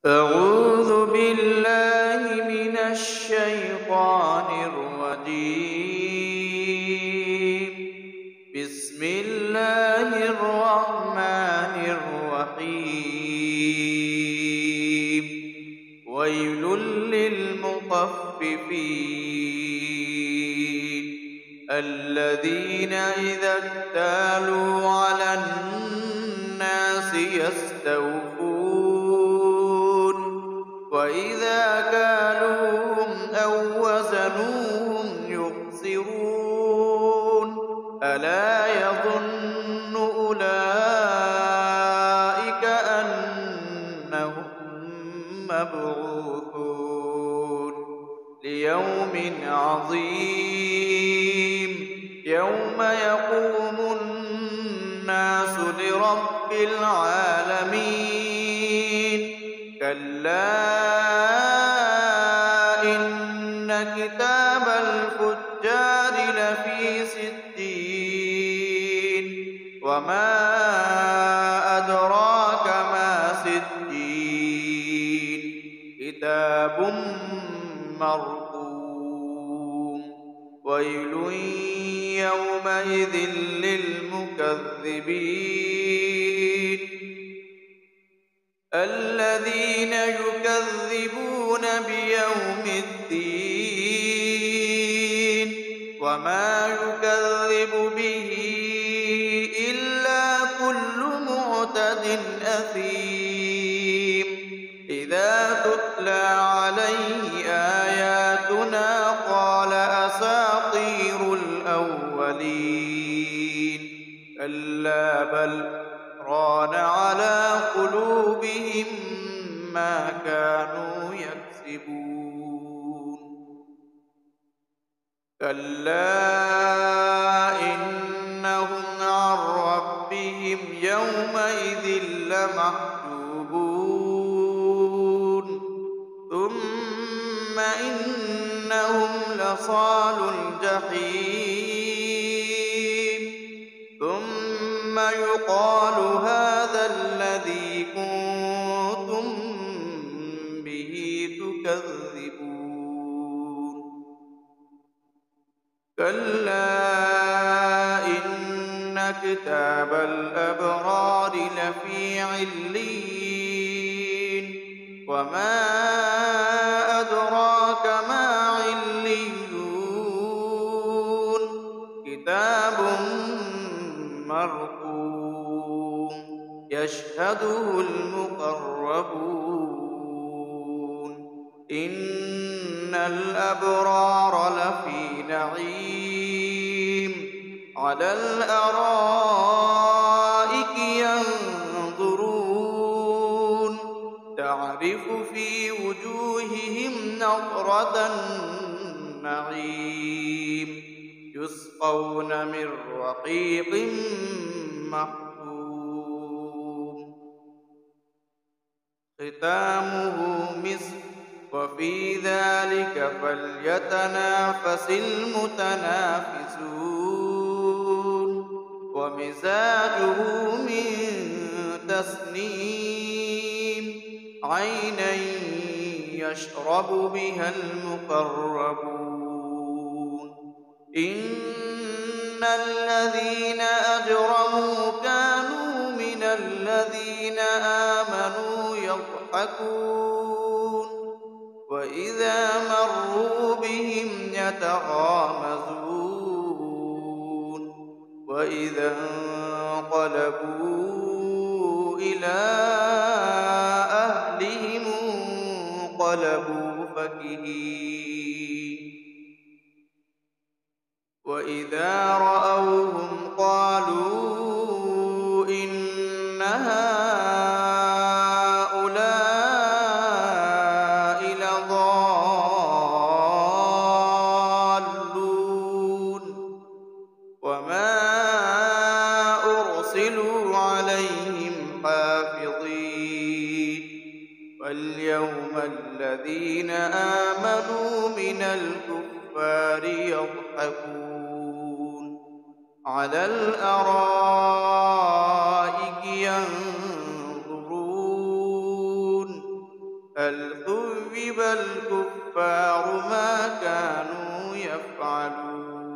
أعوذ بالله من الشيطان الرجيم. بسم الله الرحمن الرحيم. ويل للمطففين الذين إذا اكتالوا على الناس يستوفون وإذا كالوهم أو وزنوهم يخسرون ألا يظن أولئك أنهم مبعوثون ليوم عظيم يوم يقوم الناس لرب العالمين كلا إن كتاب الفجار لفي سجين وما أدراك ما سجين كتاب مرقوم ويل يومئذ للمكذبين الذين يكذبون بيوم الدين وما يكذب به إلا كل معتد أثيم إذا تتلى عليه آياتنا قال أساطير الأولين كلا بل ران على قلوبهم ما كانوا يكسبون كلا إنهم عن ربهم يومئذ لمحجوبون ثم إنهم لصال الجحيم ثم يقال هذا الذي كنتم به تكذبون كلا إن كتاب الأبرار لفي عليين وما أدراك ما عليون كتاب مرقوم يشهده المقربون إن الأبرار لفي نعيم على الأرائك ينظرون تعرف في وجوههم نضرة النعيم يسقون من رحيق مختوم ختامه مسك وفي ذلك فليتنافس المتنافسون ومزاجه من تسنيم عينا يشرب بها المقربون إن الذين أجرموا كانوا من الذين آمنوا يضحكون وإذا مروا بهم يتغامزون وإذا انقلبوا إلى أهلهم انقلبوا فكهين وإذا رأوهم قالوا إن هؤلاء لضالون وما أرسلوا عليهم حافظين واليوم الذين آمنوا من الكفار يضحكون على الأرائك ينظرون هل ثوب الكفار ما كانوا يفعلون